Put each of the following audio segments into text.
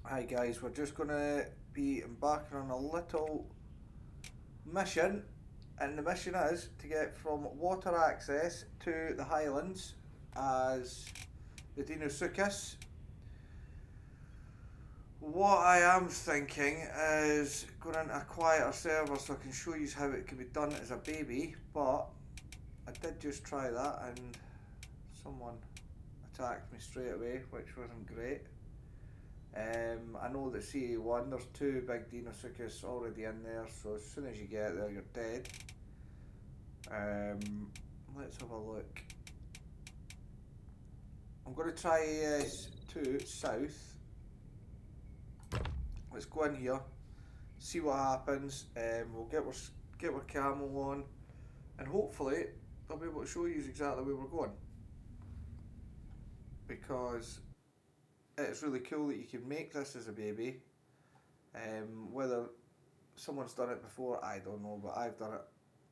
Hi guys, we're just going to be embarking on a little mission, and the mission is to get from water access to the highlands as the deino. What I am thinking is going into a quieter server so I can show you how it can be done as a baby, but I did just try that and someone attacked me straight away, which wasn't great. I know that CA1, there's two big deino already in there, so as soon as you get there, you're dead. Let's have a look. I'm going to try AS2 south. Let's go in here, see what happens. We'll get our camo on, and hopefully I'll be able to show you exactly where we're going, because it's really cool that you can make this as a baby. Whether someone's done it before, I don't know, but I've done it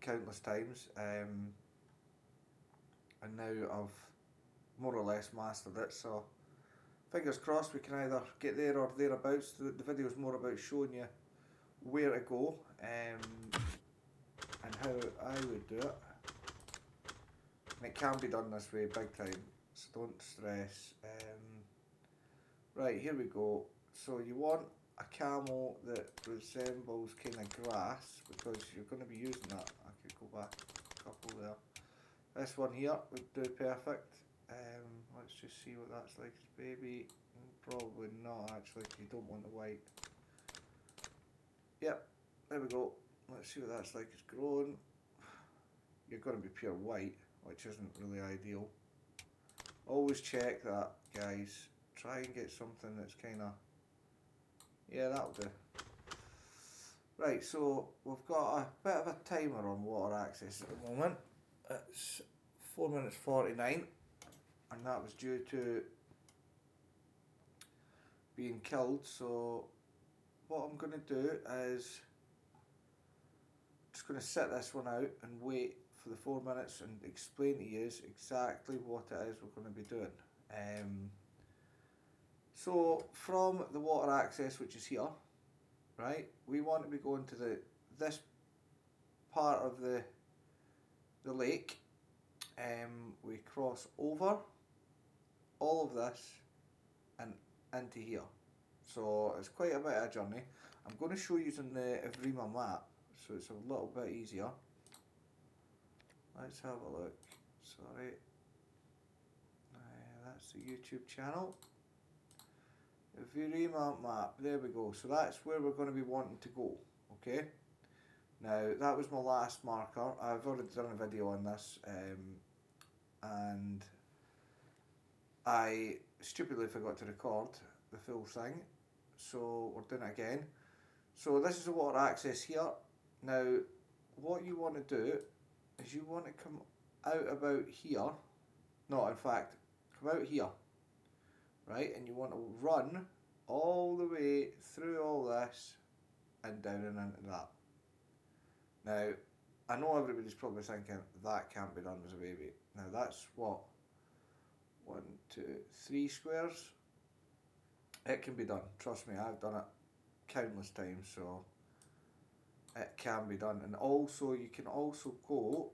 countless times, and now I've more or less mastered it, so fingers crossed we can either get there or thereabouts. The video is more about showing you where to go, and how I would do it, and it can be done this way big time, so don't stress. Right, here we go. So you want a camo that resembles kind of grass, because you're going to be using that. I could go back a couple there. This one here would do perfect. Let's just see what that's like as baby. Probably not actually, because you don't want the white. Yep, there we go. Let's see what that's like as grown. You're going to be pure white, which isn't really ideal. Always check that, guys. Try and get something that's kind of, yeah, that'll do. Right, so we've got a bit of a timer on water access at the moment. It's 4 minutes 49, and that was due to being killed. So what I'm going to do is just going to sit this one out and wait for the 4 minutes and explain to you exactly what it is we're going to be doing. So from the water access, which is here, right, we want to be going to this part of the lake. We cross over all of this and into here, so it's quite a bit of a journey. I'm going to show you on the Evrima map, so it's a little bit easier. Let's have a look. Sorry, that's the YouTube channel. Evrima map, there we go. So that's where we're going to be wanting to go. Okay, now that was my last marker. I've already done a video on this, and I stupidly forgot to record the full thing, so we're doing it again. So this is the water access here. Now what you want to do is you want to come out about here, no, in fact, come out here, right, and you want to run all the way through all this and down and into that. Now I know everybody's probably thinking that can't be done as a baby. Now that's what, 1, 2, 3 squares. It can be done, trust me, I've done it countless times, so it can be done. And also you can also go,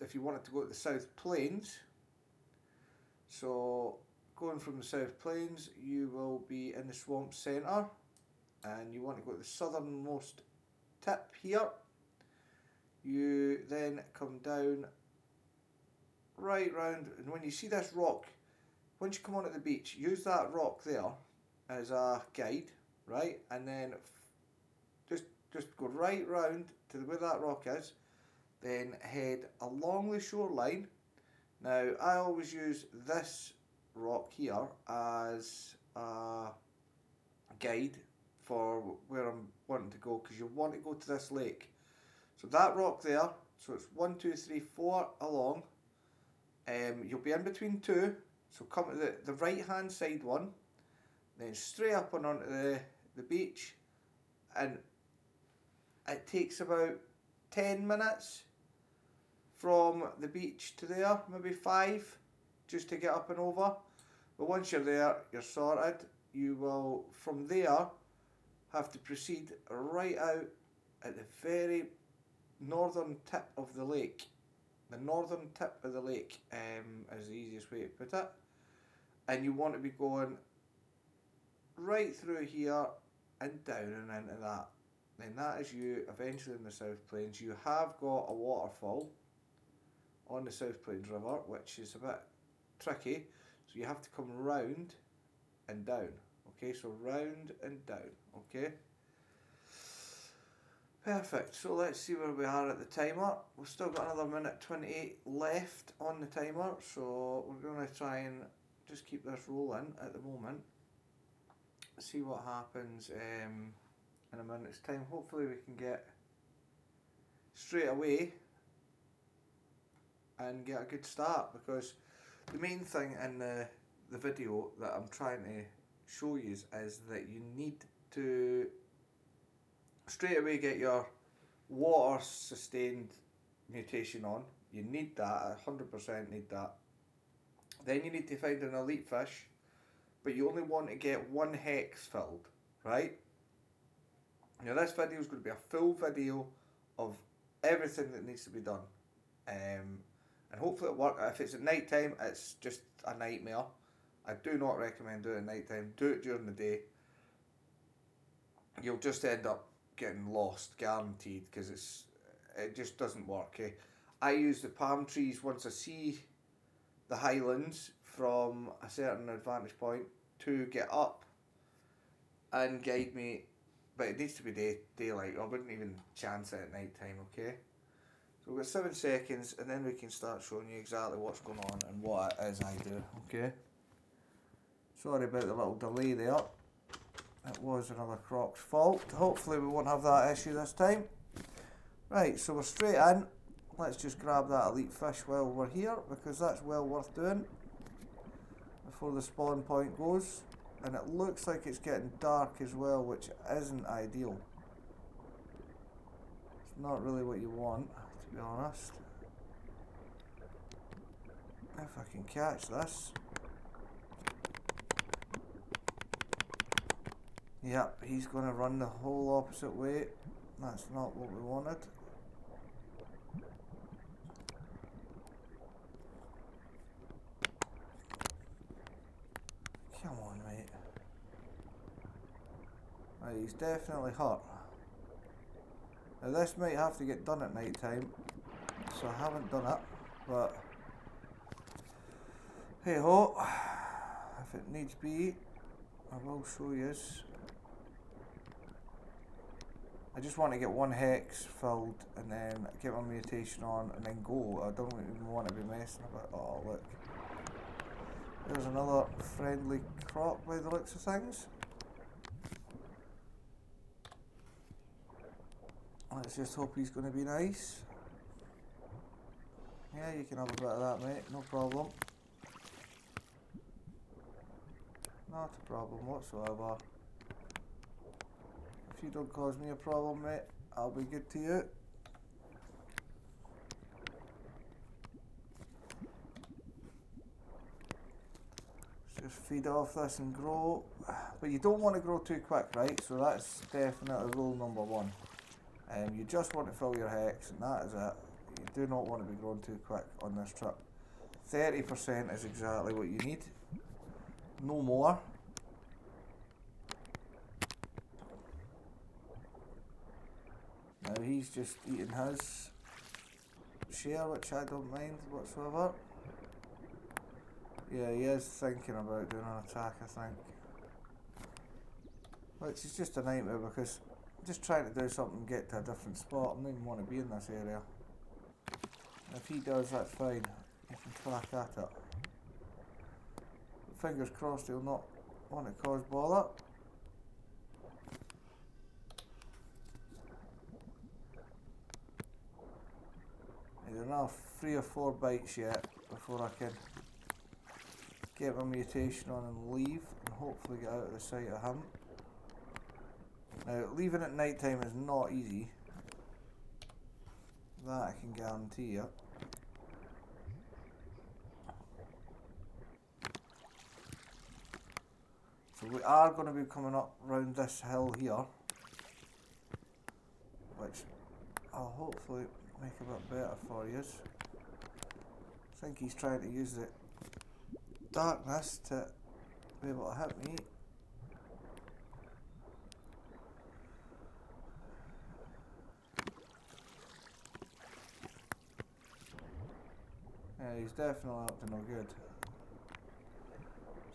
if you wanted to go to the South Plains, so going from the South Plains you will be in the swamp centre, and you want to go to the southernmost tip here. You then come down right round, and when you see this rock, once you come onto the beach, use that rock there as a guide, right, and then just go right round to where that rock is, then head along the shoreline. Now I always use this rock here as a guide for where I'm wanting to go, because you want to go to this lake. So that rock there, so it's 1, 2, 3, 4 along. You'll be in between two, so come to the right hand side one, then straight up and onto the beach, and it takes about 10 minutes from the beach to there, maybe 5, just to get up and over. But once you're there, you're sorted. you will from there have to proceed right out at the very northern tip of the lake. The northern tip of the lake is the easiest way to put it. And you want to be going right through here and down and into that. Then that is you eventually in the South Plains. You have got a waterfall on the South Plains River, which is a bit tricky. So you have to come round and down. Okay, so round and down. Okay. Perfect. So let's see where we are at the timer. We've still got another minute 28 left on the timer. So we're going to try and just keep this rolling at the moment. See what happens in a minute's time. Hopefully we can get straight away and get a good start, because the main thing in the video that I'm trying to show you is that you need to straight away get your water sustained mutation on. You need that, 100% need that. Then you need to find an elite fish, but you only want to get 1 hex filled, right? Now this video is going to be a full video of everything that needs to be done. And hopefully it'll work. If it's at night time, it's just a nightmare. I do not recommend doing it at night time. Do it during the day. You'll just end up getting lost, guaranteed, because it just doesn't work. Eh? I use the palm trees once I see the highlands from a certain advantage point to get up and guide me, but it needs to be daylight. I wouldn't even chance it at night time. Okay, so we've got 7 seconds and then we can start showing you exactly what's going on and what it is I do. Okay, sorry about the little delay there. It was another Croc's fault. Hopefully we won't have that issue this time. Right, so we're straight in. Let's just grab that elite fish while we're here, because that's well worth doing before the spawn point goes. And it looks like it's getting dark as well, which isn't ideal. It's not really what you want, to be honest. If I can catch this. Yep, he's going to run the whole opposite way. That's not what we wanted. Come on, mate. Right, he's definitely hurt. Now this might have to get done at night time, so I haven't done it, but hey ho, if it needs be, I will show you. I just want to get 1 hex filled and then get my mutation on and then go. I don't even want to be messing about. Oh look, there's another friendly croc by the looks of things. Let's just hope he's going to be nice. Yeah, you can have a bit of that, mate, no problem. Not a problem whatsoever. If you don't cause me a problem, mate, I'll be good to you. Let's just feed off this and grow. But you don't want to grow too quick, right? So that's definitely rule number 1. You just want to fill your hex, and that is it. You do not want to be growing too quick on this trip. 30% is exactly what you need. No more. Now he's just eating his share, which I don't mind whatsoever. Yeah, he is thinking about doing an attack, I think. Which is just a nightmare, because I'm just trying to do something and get to a different spot. I don't even want to be in this area. If he does, that's fine. He can crack at it. But fingers crossed he'll not want to cause bother. Need another 3 or 4 bites yet before I can get my mutation on and leave, and hopefully get out of the sight of him. Now, leaving at night time is not easy. That I can guarantee you. So So we are going to be coming up round this hill here, which I'll hopefully make a bit better for you. I think he's trying to use the darkness to be able to hit me. Yeah, he's definitely up to no good.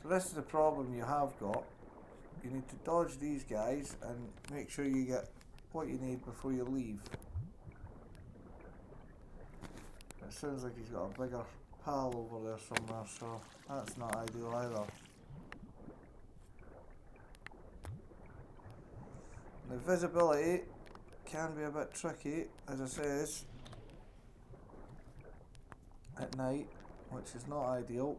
So this is the problem you have got. You need to dodge these guys and make sure you get what you need before you leave. It sounds like he's got a bigger pal over there somewhere, so that's not ideal either. The visibility can be a bit tricky, as I says, at night, which is not ideal.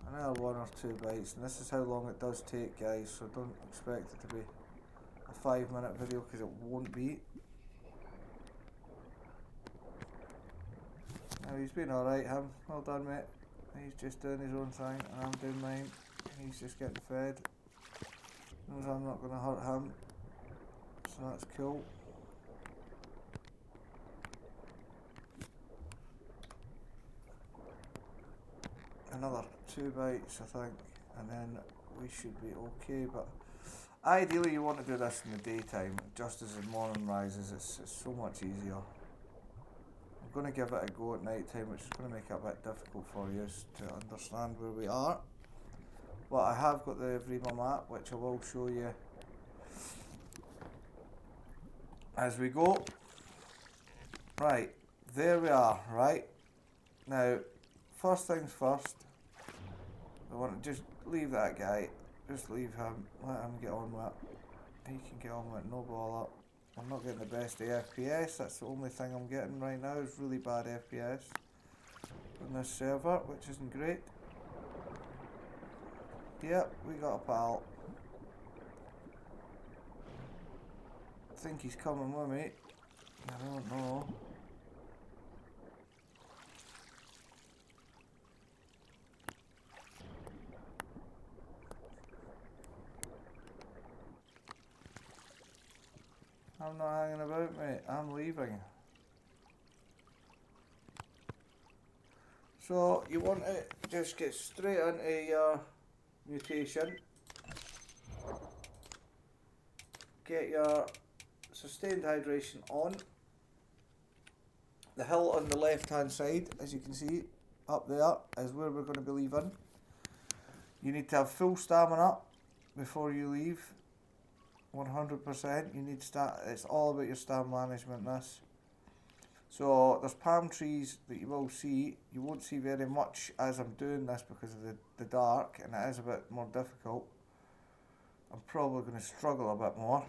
Another 1 or 2 bites, and this is how long it does take, guys, so don't expect it to be a 5-minute video, because it won't be. Now he's been alright, him. Well done, mate. He's just doing his own thing, and I'm doing mine. He's just getting fed. Knows I'm not going to hurt him, so that's cool. Another 2 bites, I think, and then we should be okay. But ideally you want to do this in the daytime, just as the morning rises. It's so much easier. I'm going to give it a go at night time, which is going to make it a bit difficult for you to understand where we are. But I have got the Vrima map, which I will show you as we go. Right, there we are. Right, now first things first, I want to just leave that guy, just leave him, let him get on with it. He can get on with it, no bother. I'm not getting the best of FPS, that's the only thing I'm getting right now, is really bad FPS on this server, which isn't great. Yep, we got a pal. I think he's coming with me, I don't know. I'm not hanging about, mate. I'm leaving. So you want to just get straight into your mutation. Get your sustained hydration on. The hill on the left hand side, as you can see, up there is where we're going to be leaving. You need to have full stamina before you leave. 100%. You need it's all about your stamina management, this. So there's palm trees that you will see. You won't see very much as I'm doing this because of the dark, and it is a bit more difficult. I'm probably going to struggle a bit more.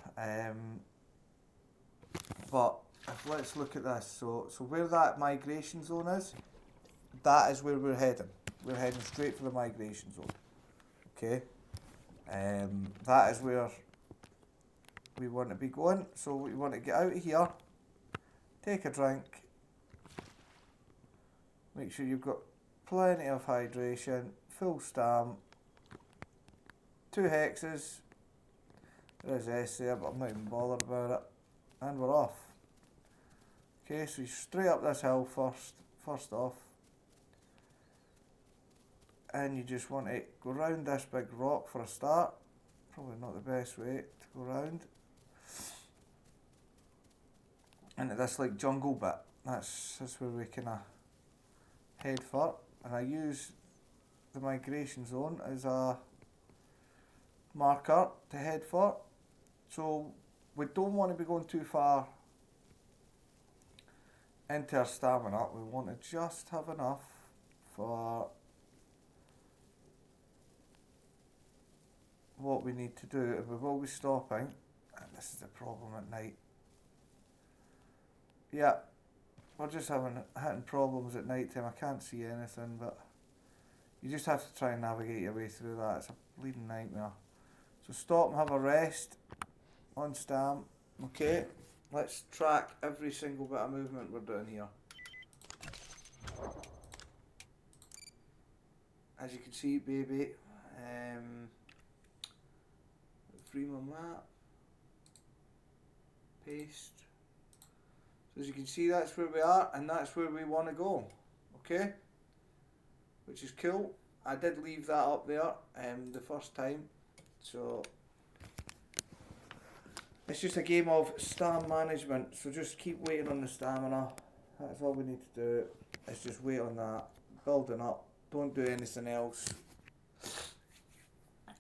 But let's look at this. So where that migration zone is, that is where we're heading. We're heading straight for the migration zone. Okay. That is where we want to be going. So we want to get out of here, take a drink, make sure you've got plenty of hydration, full stam, 2 hexes, there's S there but I'm not even bothered about it, and we're off. Okay, so you straight up this hill first off, and you just want to go round this big rock for a start. Probably not the best way to go round. Into this like jungle bit. That's where we kinda head for. And I use the migration zone as a marker to head for. So we don't want to be going too far into our stamina. We want to just have enough for what we need to do, and we will be stopping. And this is the problem at night. Yeah, we're just hitting problems at night time. I can't see anything, but you just have to try and navigate your way through that. It's a bleeding nightmare. So stop and have a rest on stam. Okay, let's track every single bit of movement we're doing here. as you can see, baby. Free my map. Paste. So as you can see, that's where we are, and that's where we want to go. Okay? Which is cool. I did leave that up there the first time. So it's just a game of stam management. So just keep waiting on the stamina. That's all we need to do. Is just wait on that. Building up. Don't do anything else.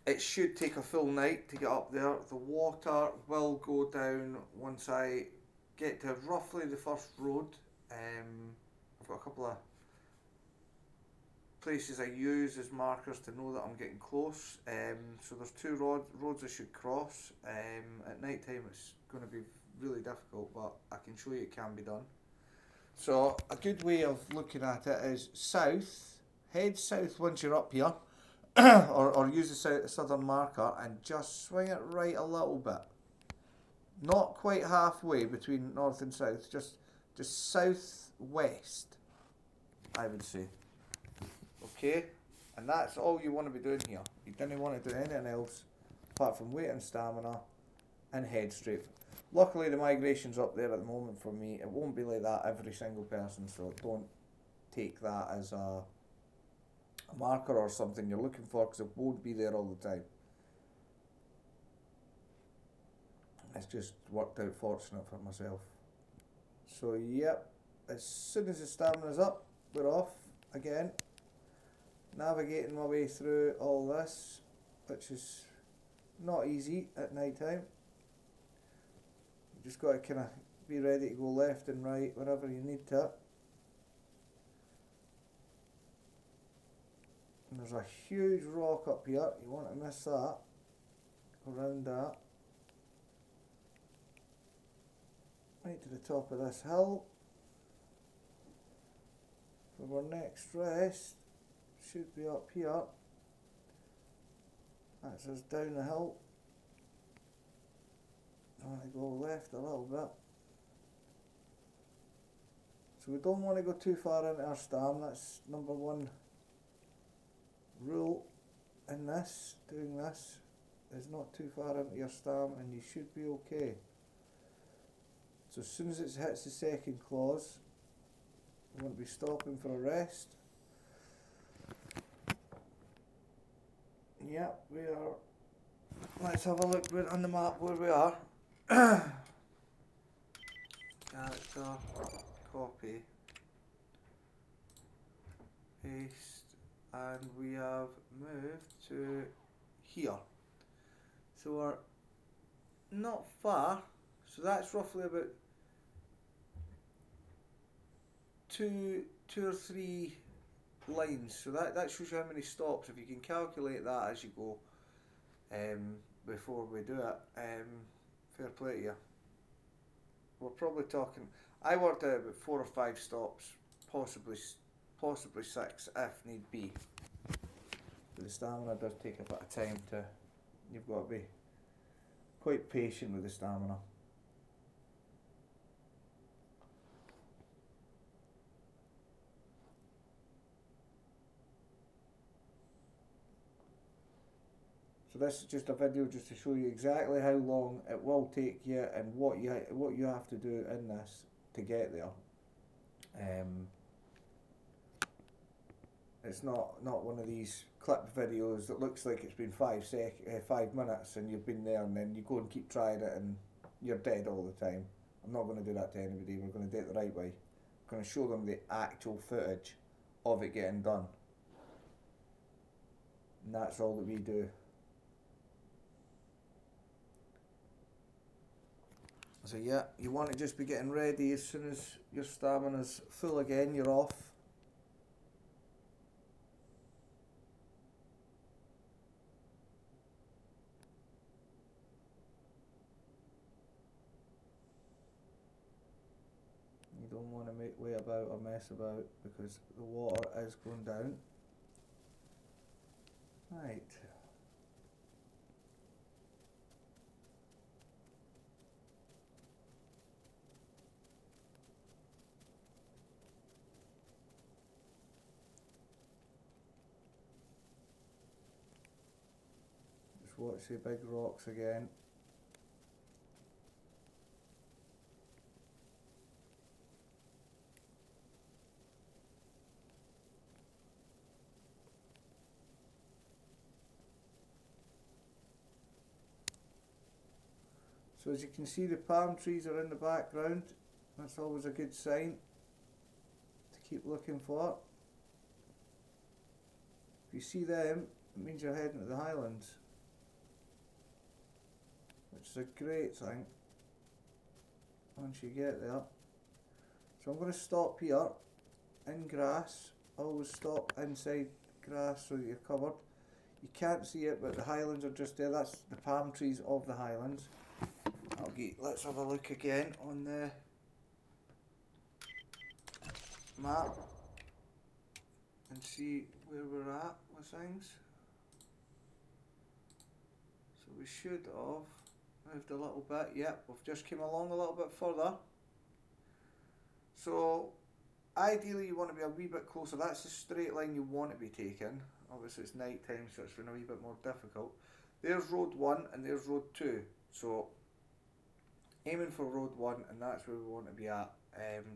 It should take a full night to get up there. The water will go down once I get to roughly the first road. I've got a couple of places I use as markers to know that I'm getting close. So there's two roads I should cross. At night time it's going to be really difficult, but I can show you it can be done. So a good way of looking at it is south. Head south once you're up here. or use the southern marker and just swing it right a little bit. Not quite halfway between north and south, just southwest, I would say. Okay? And that's all you want to be doing here. You don't want to do anything else apart from wait and stamina and head straight. Luckily the migration's up there at the moment for me. It won't be like that every single person, so don't take that as a marker or something you're looking for, because it won't be there all the time. It's just worked out fortunate for myself. So yep, as soon as the stamina's up, we're off again. Navigating my way through all this, which is not easy at night time. You just got to kind of be ready to go left and right whenever you need to. And there's a huge rock up here, you want to miss that, around that, right to the top of this hill. For our next rest, should be up here, that's us down the hill. I want to go left a little bit. So we don't want to go too far into our stam, that's number one rule in this, doing this, is not too far into your stam and you should be okay. So as soon as it hits the second clause, we won't be stopping for a rest. Yep, we are. Let's have a look on the map where we are. Character, copy, paste, and we have moved to here. So we're not far, so that's roughly about two or three lines. So that shows you how many stops. If you can calculate that as you go, before we do it, fair play to you. We're probably talking, I worked out about 4 or 5 stops, possibly 6 if need be. But the stamina does take a bit of time to, you've got to be quite patient with the stamina. So this is just a video just to show you exactly how long it will take you and what you have to do in this to get there. It's not one of these clip videos that looks like it's been 5 minutes and you've been there and then you go and keep trying it and you're dead all the time. I'm not going to do that to anybody. We're going to do it the right way. I'm going to show them the actual footage of it getting done. And that's all that we do. So yeah, you want to just be getting ready as soon as your stamina's full again, you're off. You don't want to make way about or mess about because the water is going down. Right. watch the big rocks again. So as you can see, the palm trees are in the background. That's always a good sign to keep looking for. If you see them, it means you're heading to the highlands, which is a great thing once you get there. So I'm going to stop here in grass. Always stop inside grass so that you're covered. You can't see it, but the highlands are just there. That's the palm trees of the highlands. Okay, let's have a look again on the map and see where we're at with things. So we should have moved a little bit. Yep, we've just came along a little bit further. So ideally you want to be a wee bit closer. That's the straight line you want to be taking. Obviously it's night time, so it's been a wee bit more difficult. There's road 1 and there's road 2. So aiming for road 1, and that's where we want to be at.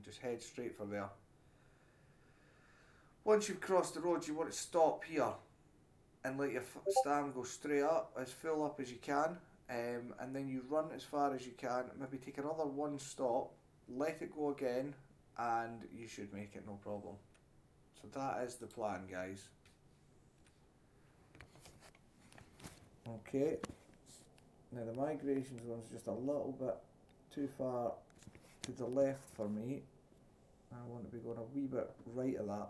Just head straight for there. Once you've crossed the road, you want to stop here and let your stam go straight up, as full up as you can, and then you run as far as you can. Maybe take another one stop, let it go again, and you should make it no problem. So that is the plan, guys. Okay, now the migration zone is just a little bit too far to the left for me. I want to be going a wee bit right of that.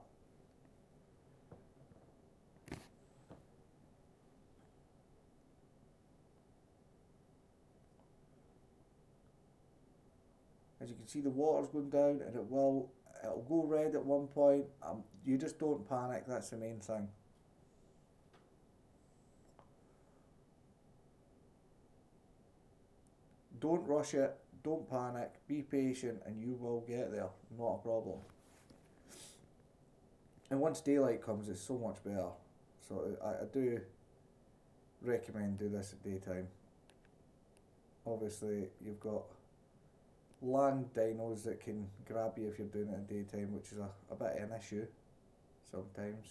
As you can see, the water's going down, and it'll go red at one point. You just don't panic, that's the main thing. Don't rush it, don't panic, be patient, and you will get there, not a problem. And once daylight comes, it's so much better. So I do recommend do this at daytime. Obviously, you've got land dinos that can grab you if you're doing it in daytime, which is a bit of an issue sometimes.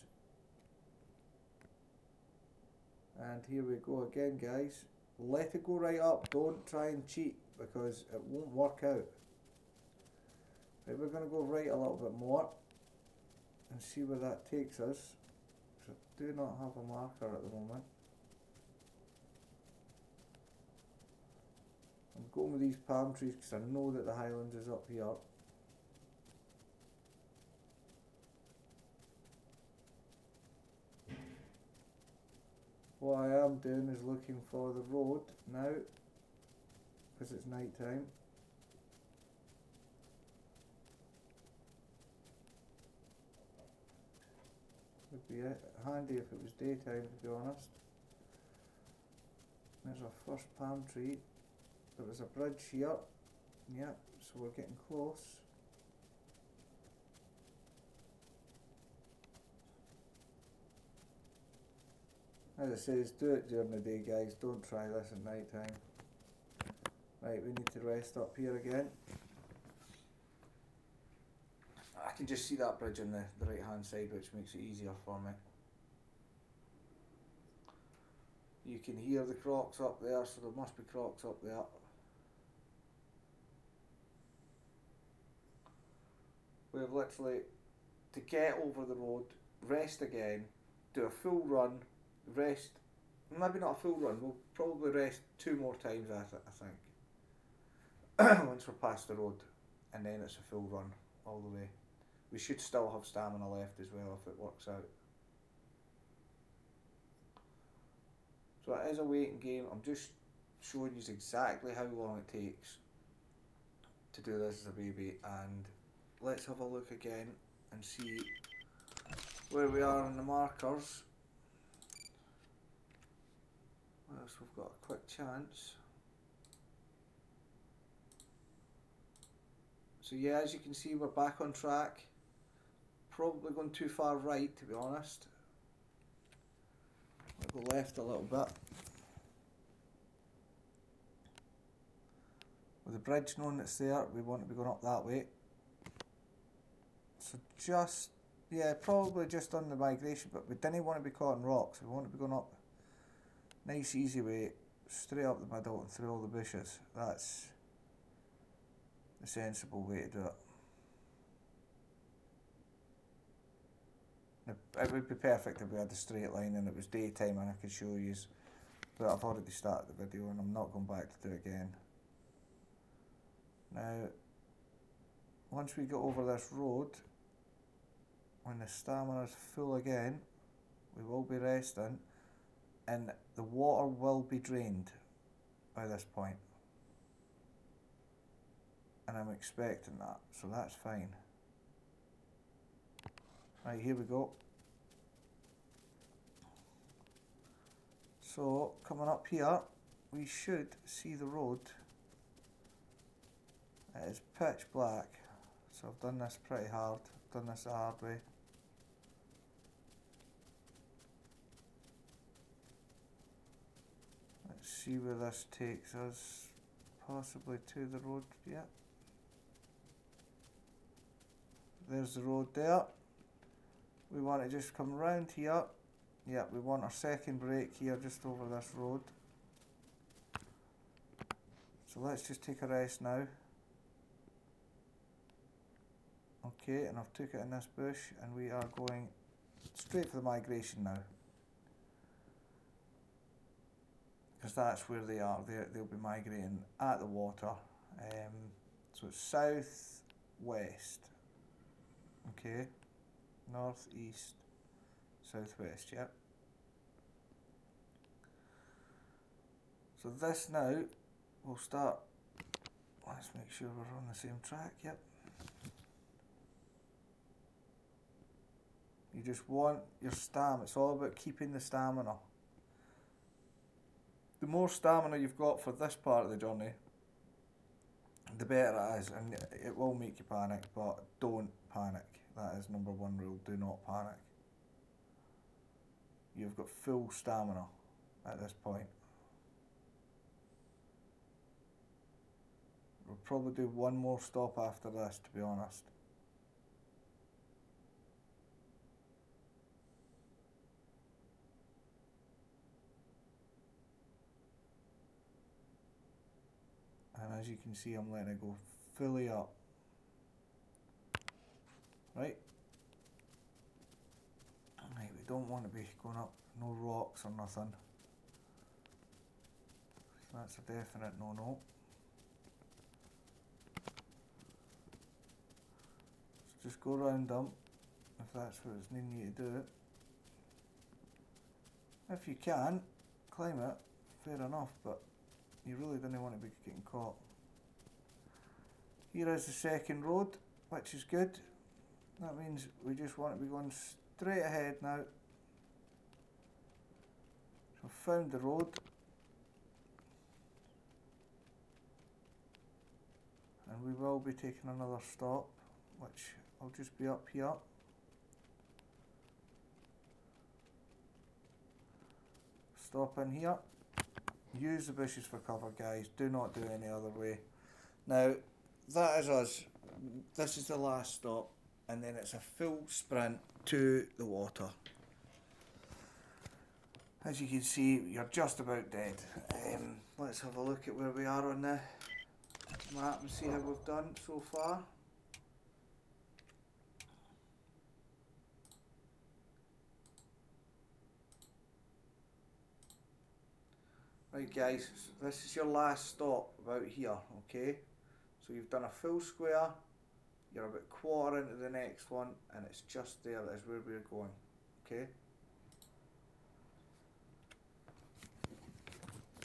And here we go again, guys. Let it go right up, don't try and cheat, because it won't work out. Right, we're going to go right a little bit more and see where that takes us. So I do not have a marker at the moment. I'm going with these palm trees because I know that the highlands is up here. What I am doing is looking for the road now, because it's night time. Would be handy if it was daytime, to be honest. There's our first palm tree. There was a bridge here. Yep, so we're getting close. As it says, do it during the day, guys. Don't try this at night time. Right, we need to rest up here again. I can just see that bridge on the right hand side, which makes it easier for me. You can hear the crocs up there, so there must be crocs up there. We've literally, to get over the road, rest again, do a full run, rest, maybe not a full run, we'll probably rest 2 more times I think. Once we're past the road, and then it's a full run all the way. We should still have stamina left as well if it works out. So it is a waiting game. I'm just showing you exactly how long it takes to do this as a baby, and let's have a look again and see where we are on the markers. Whilst we've got a quick chance. So yeah, as you can see, we're back on track. Probably going too far right, to be honest. I'll go left a little bit. With the bridge knowing it's there, we want to be going up that way. So just, yeah, probably just on the migration, but we didn't want to be caught in rocks. We want to be going up nice easy way, straight up the middle and through all the bushes. That's the sensible way to do it. It would be perfect if we had a straight line and it was daytime and I could show you, but I've already started the video and I'm not going back to do it again. Now, once we get over this road, when the stamina is full again, we will be resting and the water will be drained by this point. And I'm expecting that, so that's fine. Right, here we go. So, coming up here, we should see the road. It is pitch black, so I've done this pretty hard. I've done this the hard way. Let's see where this takes us. Possibly to the road, yeah. There's the road there. We want to just come round here. Yeah, we want our second break here just over this road. So let's just take a rest now. Okay, and I've took it in this bush and we are going straight for the migration now. Because that's where they are, they'll be migrating at the water. So it's south, west. Okay, north, east, southwest, yeah. So this now, we'll start, let's make sure we're on the same track, yep. You just want your stamina, it's all about keeping the stamina. The more stamina you've got for this part of the journey, the better it is, and it will make you panic, but don't panic. That is number one rule, do not panic. You've got full stamina at this point. We'll probably do one more stop after this, to be honest. And as you can see, I'm letting it go fully up. Right? Right, we don't want to be going up no rocks or nothing. So that's a definite no-no. So just go around them, if that's what it's needing you to do. If you can, climb it, fair enough, but you really don't want to be getting caught. Here is the second road, which is good. That means we just want to be going straight ahead now. So I've found the road. And we will be taking another stop, which will just be up here. Stop in here. Use the bushes for cover, guys. Do not do any other way. Now, that is us. This is the last stop, and then it's a full sprint to the water. As you can see, you're just about dead. Let's have a look at where we are on the map and see how we've done so far. Right guys, this is your last stop about here, okay? So you've done a full square, you're about quarter into the next one, and it's just there, that is where we're going, okay?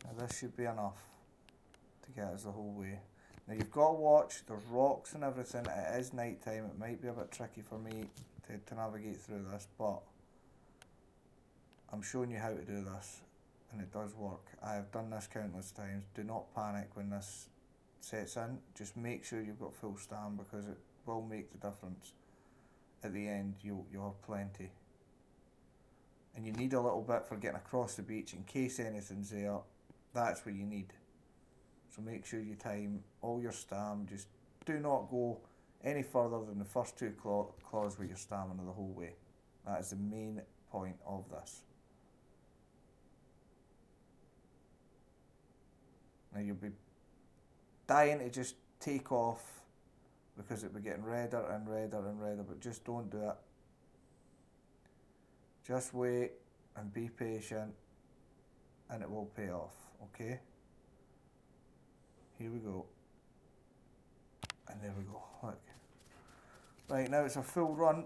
Now this should be enough to get us the whole way. Now you've got to watch, there's rocks and everything, it is night time, it might be a bit tricky for me to navigate through this, but I'm showing you how to do this. And it does work. I have done this countless times. Do not panic when this sets in. Just make sure you've got full stam, because it will make the difference. At the end, you'll have plenty. And you need a little bit for getting across the beach in case anything's there. That's what you need. So make sure you time all your stam. Just do not go any further than the first two claws with your stamina the whole way. That is the main point of this. Now you'll be dying to just take off because it'll be getting redder and redder and redder, but just don't do it. Just wait and be patient and it will pay off, okay? Here we go. And there we go, look. Right, now it's a full run.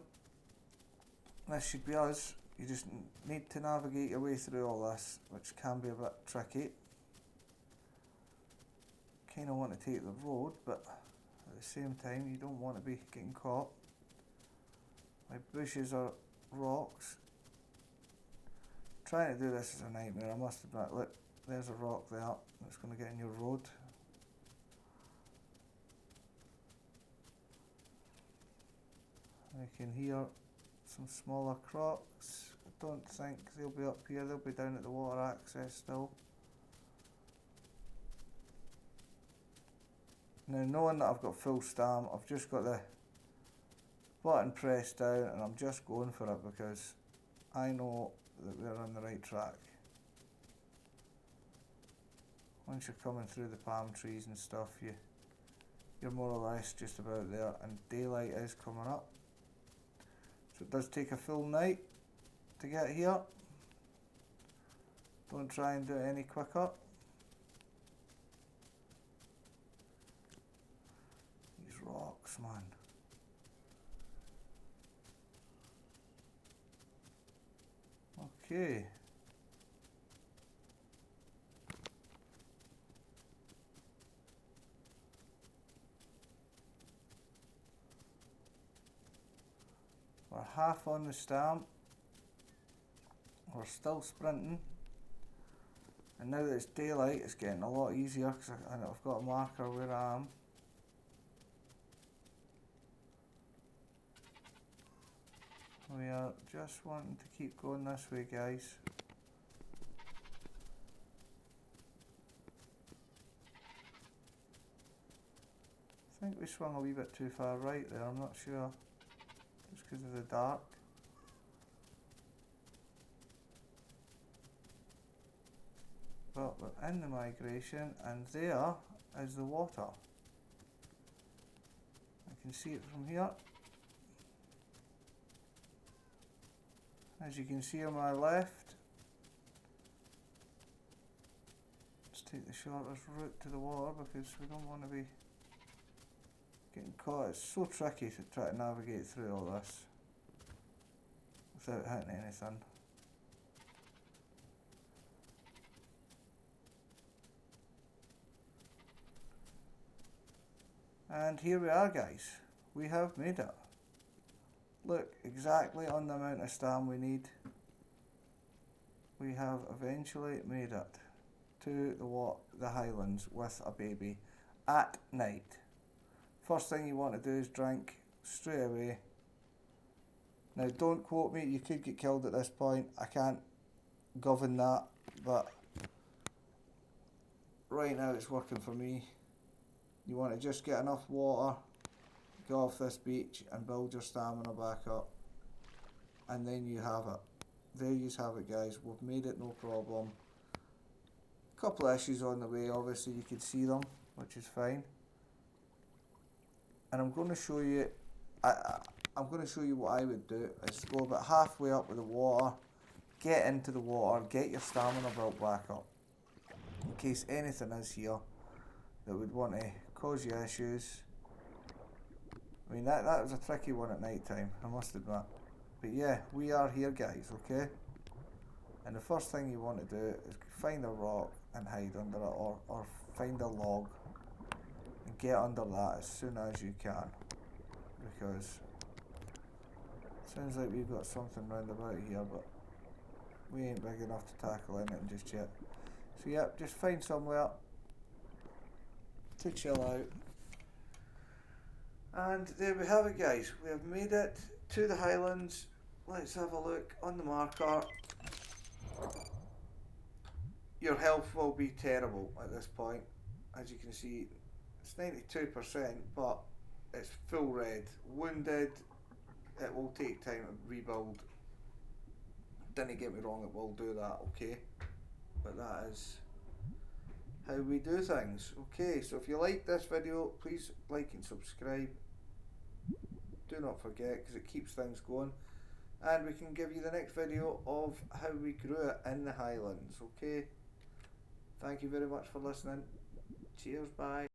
This should be us. You just need to navigate your way through all this, which can be a bit tricky. Kind of want to take the road, but at the same time you don't want to be getting caught. My bushes are rocks. Trying to do this is a nightmare, I must admit. Look, there's a rock there that's going to get in your road. I can hear some smaller crocs. I don't think they'll be up here, they'll be down at the water access still. Now, knowing that I've got full stam, I've just got the button pressed down and I'm just going for it because I know that we're on the right track. Once you're coming through the palm trees and stuff, you're more or less just about there, and daylight is coming up. So it does take a full night to get here. Don't try and do it any quicker. These rocks, man. Okay. We're half on the stamp. We're still sprinting. And now that it's daylight, it's getting a lot easier because I've got a marker where I am. We are just wanting to keep going this way, guys. I think we swung a wee bit too far right there, I'm not sure. Just because of the dark. But we're in the migration and there is the water. I can see it from here. As you can see on my left, let's take the shortest route to the water because we don't want to be getting caught. It's so tricky to try to navigate through all this without hitting anything. And here we are, guys. We have made it. Look, exactly on the amount of stam we need. We have eventually made it to the highlands with a baby at night. First thing you want to do is drink straight away. Now don't quote me, you could get killed at this point. I can't govern that, but right now it's working for me. You want to just get enough water, go off this beach and build your stamina back up, and then you have it. There you have it, guys. We've made it, no problem. A couple of issues on the way, obviously you could see them, which is fine. And I'm going to show you, I'm going to show you what I would do, is go about halfway up with the water, get into the water, get your stamina built back up, in case anything is here that would want to cause you issues. I mean, that was a tricky one at night time, I must admit. But yeah, we are here, guys, okay? And the first thing you want to do is find a rock and hide under it, or find a log and get under that as soon as you can, because it sounds like we've got something round about here, but we ain't big enough to tackle anything just yet. So yeah, just find somewhere to chill out. And there we have it, guys. We have made it to the highlands. Let's have a look on the marker. Your health will be terrible at this point. as you can see, it's 92%, but it's full red. Wounded, it will take time to rebuild. Didn't get me wrong, it will do that, okay? But that is how we do things. Okay, so if you like this video, please like and subscribe. Do not forget, because it keeps things going. And we can give you the next video of how we grew it in the Highlands, okay? Thank you very much for listening. Cheers, bye.